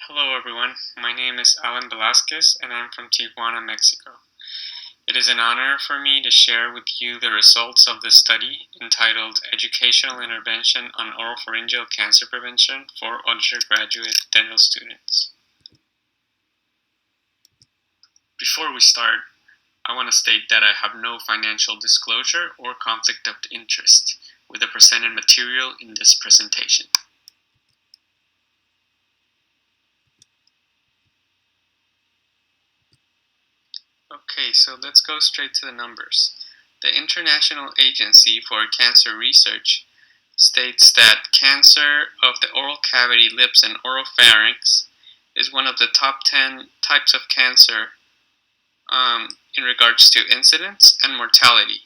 Hello everyone, my name is Alan Velasquez and I'm from Tijuana, Mexico. It is an honor for me to share with you the results of the study entitled Educational Intervention on Oropharyngeal Cancer Prevention for Undergraduate Dental Students. Before we start, I want to state that I have no financial disclosure or conflict of interest with the presented material in this presentation. Okay, so let's go straight to the numbers. The International Agency for Cancer Research states that cancer of the oral cavity, lips, and oropharynx is one of the top 10 types of cancer in regards to incidence and mortality.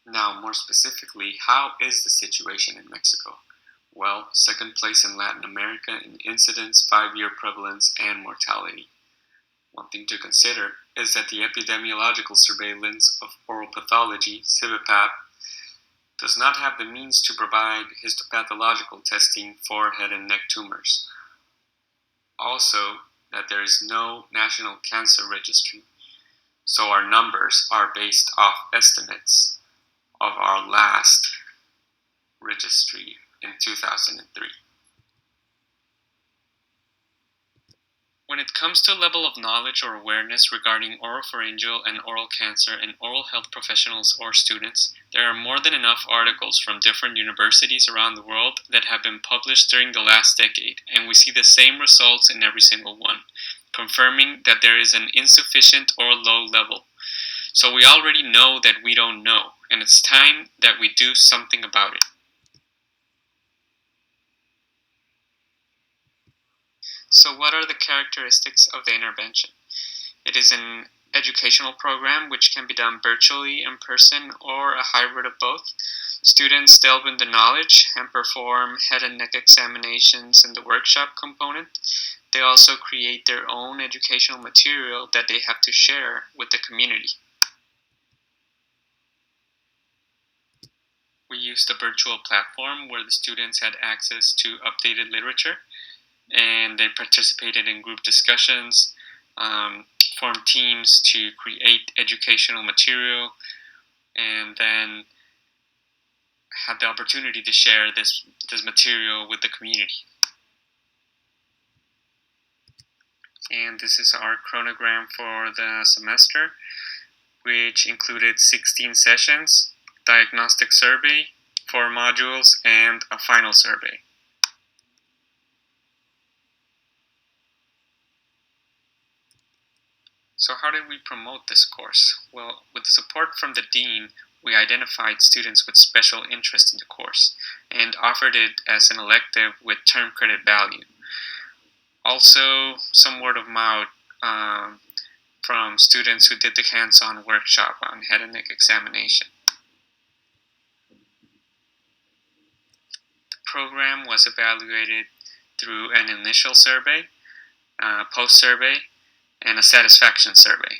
Now, more specifically, how is the situation in Mexico? Well, second place in Latin America in incidence, 5-year prevalence, and mortality. One thing to consider is that the epidemiological surveillance of oral pathology, CIVIPAP, does not have the means to provide histopathological testing for head and neck tumors. Also, that there is no national cancer registry, so our numbers are based off estimates of our last registry in 2003. When it comes to level of knowledge or awareness regarding oropharyngeal and oral cancer in oral health professionals or students, there are more than enough articles from different universities around the world that have been published during the last decade, and we see the same results in every single one, confirming that there is an insufficient or low level. So we already know that we don't know, and it's time that we do something about it. So what are the characteristics of the intervention? It is an educational program which can be done virtually, in person, or a hybrid of both. Students delve into knowledge and perform head and neck examinations in the workshop component. They also create their own educational material that they have to share with the community. We used a virtual platform where the students had access to updated literature, and they participated in group discussions, formed teams to create educational material, and then had the opportunity to share this material with the community. And this is our chronogram for the semester, which included 16 sessions, diagnostic survey, 4 modules, and a final survey. So how did we promote this course? Well, with the support from the dean, we identified students with special interest in the course and offered it as an elective with term credit value. Also, some word of mouth from students who did the hands-on workshop on head and neck examination. The program was evaluated through an initial survey, post-survey, and a satisfaction survey.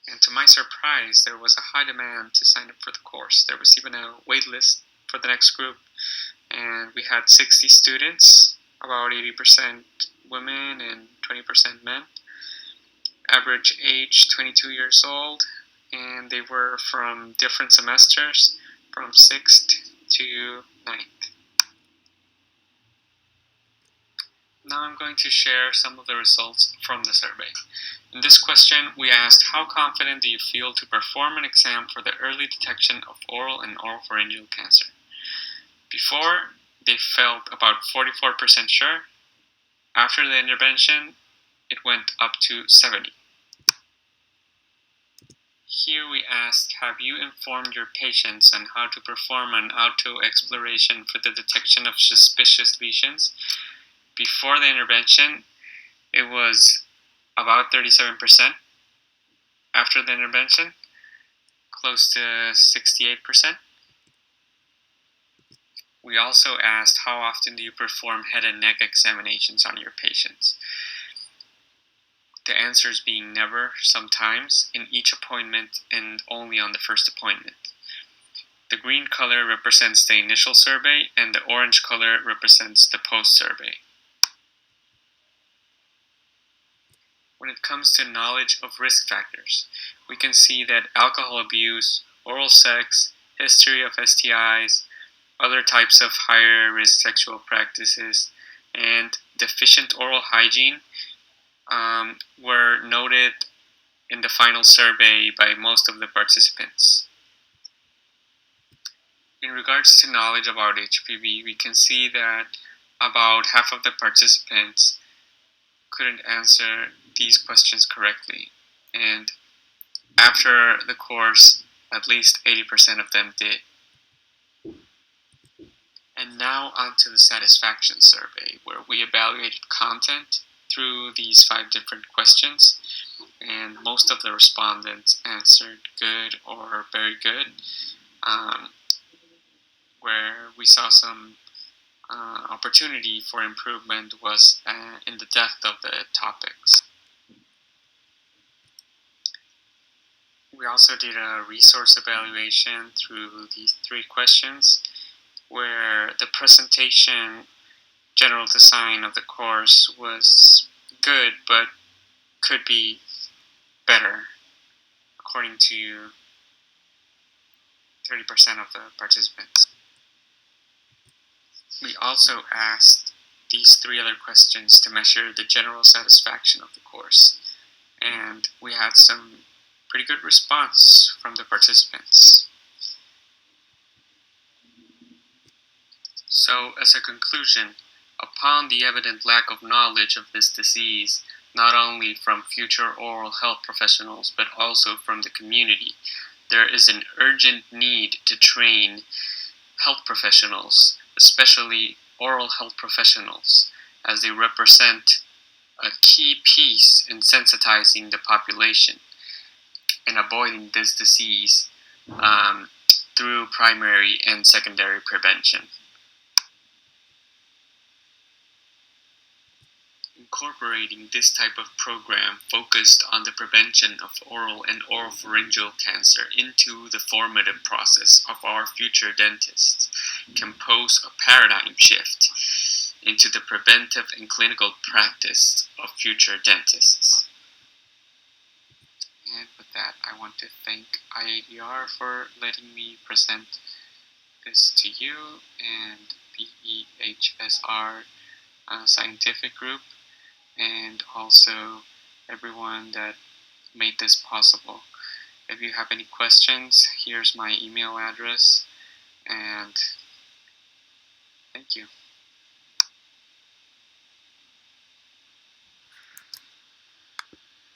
And to my surprise, there was a high demand to sign up for the course. There was even a wait list for the next group, and we had 60 students, about 80% women and 20% men. Average age 22 years old, and they were from different semesters, from 6th to 9th. Now I'm going to share some of the results from the survey. In this question, we asked, how confident do you feel to perform an exam for the early detection of oral and oropharyngeal cancer? Before, they felt about 44% sure. After the intervention, it went up to 70%. Here we asked, have you informed your patients on how to perform an auto-exploration for the detection of suspicious lesions? Before the intervention, it was about 37%. After the intervention, close to 68%. We also asked, how often do you perform head and neck examinations on your patients? the answers being never, sometimes, in each appointment, and only on the first appointment. The green color represents the initial survey, and the orange color represents the post-survey. When it comes to knowledge of risk factors, we can see that alcohol abuse, oral sex, history of STIs, other types of higher risk sexual practices, and deficient oral hygiene were noted in the final survey by most of the participants. In regards to knowledge about HPV, we can see that about half of the participants couldn't answer these questions correctly, and after the course, at least 80% of them did. And now onto the satisfaction survey, where we evaluated content through these 5 different questions, and most of the respondents answered good or very good, where we saw some opportunity for improvement was in the depth of the topics. We also did a resource evaluation through these 3 questions, where the presentation general design of the course was good, but could be better, according to 30% of the participants. We also asked these 3 other questions to measure the general satisfaction of the course, and we had some pretty good response from the participants. So, as a conclusion, upon the evident lack of knowledge of this disease, not only from future oral health professionals but also from the community, there is an urgent need to train health professionals, especially oral health professionals, as they represent a key piece in sensitizing the population and avoiding this disease through primary and secondary prevention. Incorporating this type of program focused on the prevention of oral and oropharyngeal cancer into the formative process of our future dentists can pose a paradigm shift into the preventive and clinical practice of future dentists. And with that, I want to thank IADR for letting me present this to you, and BEHSR scientific group, and also everyone that made this possible. If you have any questions, here's my email address, and thank you.